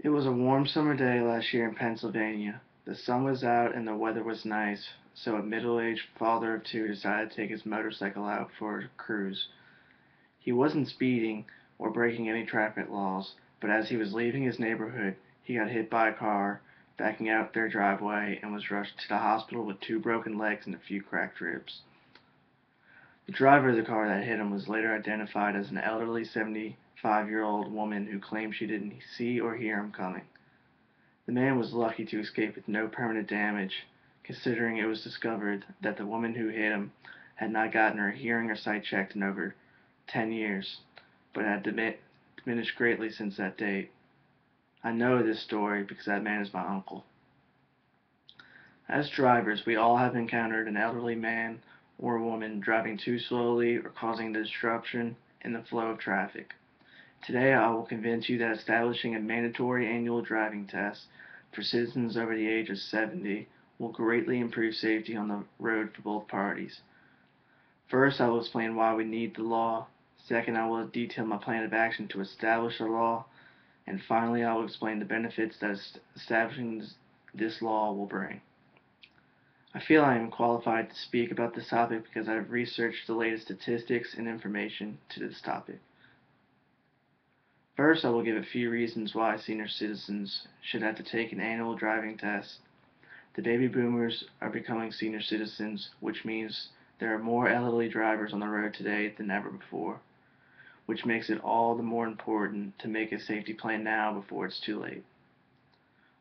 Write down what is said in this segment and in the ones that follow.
It was a warm summer day last year in Pennsylvania. The sun was out and the weather was nice, so a middle-aged father of two decided to take his motorcycle out for a cruise. He wasn't speeding or breaking any traffic laws, but as he was leaving his neighborhood, he got hit by a car backing out their driveway and was rushed to the hospital with two broken legs and a few cracked ribs. The driver of the car that hit him was later identified as an elderly 75-year-old woman who claimed she didn't see or hear him coming. The man was lucky to escape with no permanent damage, considering it was discovered that the woman who hit him had not gotten her hearing or sight checked in over 10 years, but had diminished greatly since that date. I know this story because that man is my uncle. As drivers, we all have encountered an elderly man or woman driving too slowly or causing disruption in the flow of traffic. Today I will convince you that establishing a mandatory annual driving test for citizens over the age of 70 will greatly improve safety on the road for both parties. First, I will explain why we need the law. Second, I will detail my plan of action to establish the law. And finally, I will explain the benefits that establishing this law will bring. I feel I am qualified to speak about this topic because I have researched the latest statistics and information to this topic. First, I will give a few reasons why senior citizens should have to take an annual driving test. The baby boomers are becoming senior citizens, which means there are more elderly drivers on the road today than ever before, which makes it all the more important to make a safety plan now before it's too late.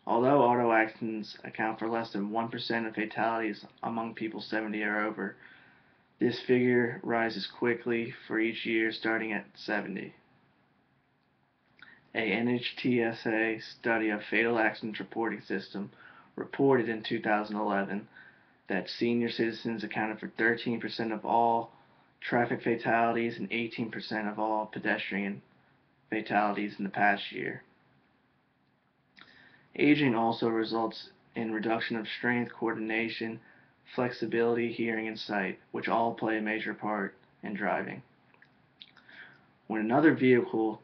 Although auto accidents account for less than 1% of fatalities among people 70 or over, this figure rises quickly for each year starting at 70. A NHTSA study of fatal accidents reporting system reported in 2011 that senior citizens accounted for 13% of all traffic fatalities and 18% of all pedestrian fatalities in the past year. Aging also results in reduction of strength, coordination, flexibility, hearing, and sight, which all play a major part in driving. When another vehicle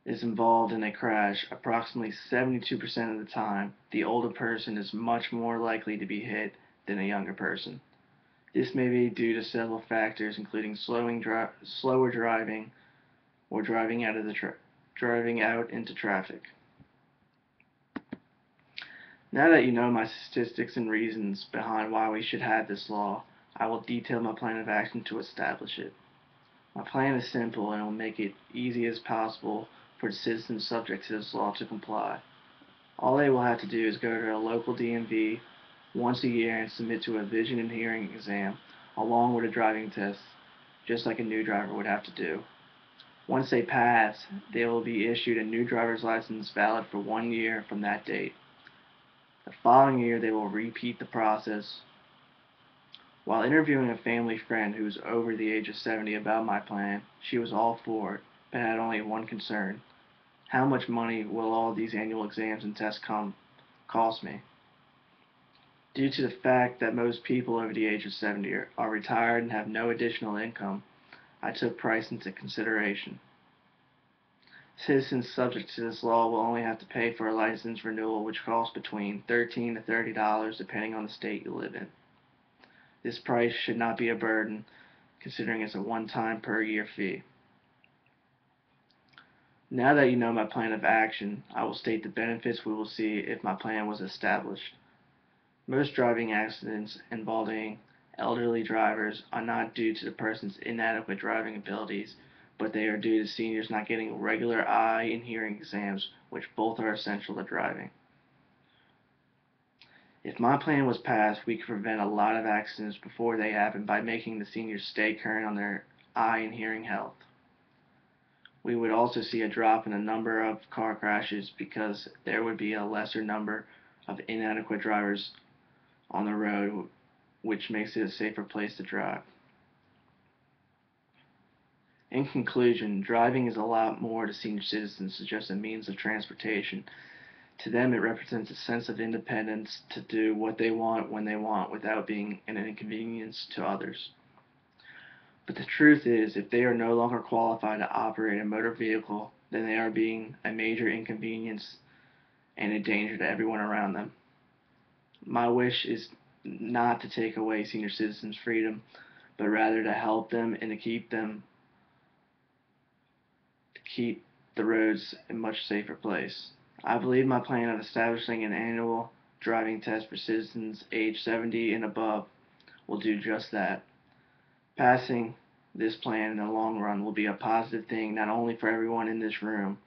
is involved in a crash, approximately 72% of the time, the older person is much more likely to be hit than a younger person. This may be due to several factors, including slower driving or driving out into traffic. Now that you know my statistics and reasons behind why we should have this law, I will detail my plan of action to establish it. My plan is simple and will make it easy as possible for the citizens subject to this law to comply. All they will have to do is go to a local DMV once a year and submit to a vision and hearing exam along with a driving test, just like a new driver would have to do. Once they pass, they will be issued a new driver's license valid for 1 year from that date. The following year, they will repeat the process. While interviewing a family friend who was over the age of 70 about my plan, she was all for it, but had only one concern. How much money will all these annual exams and tests cost me? Due to the fact that most people over the age of 70 are retired and have no additional income, I took price into consideration. Citizens subject to this law will only have to pay for a license renewal, which costs between $13 to $30 depending on the state you live in. This price should not be a burden, considering it's a one-time per year fee. Now that you know my plan of action, I will state the benefits we will see if my plan was established. Most driving accidents involving elderly drivers are not due to the person's inadequate driving abilities, but they are due to seniors not getting regular eye and hearing exams, which both are essential to driving. If my plan was passed, we could prevent a lot of accidents before they happen by making the seniors stay current on their eye and hearing health. We would also see a drop in the number of car crashes because there would be a lesser number of inadequate drivers on the road, which makes it a safer place to drive. In conclusion, driving is a lot more to senior citizens than just a means of transportation. To them, it represents a sense of independence to do what they want when they want without being an inconvenience to others. But the truth is, if they are no longer qualified to operate a motor vehicle, then they are being a major inconvenience and a danger to everyone around them. My wish is not to take away senior citizens' freedom, but rather to help them and to keep the roads a much safer place. I believe my plan of establishing an annual driving test for citizens age 70 and above will do just that. Passing this plan in the long run will be a positive thing not only for everyone in this room,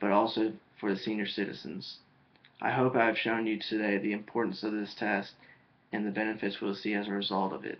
but also for the senior citizens. I hope I have shown you today the importance of this test and the benefits we'll see as a result of it.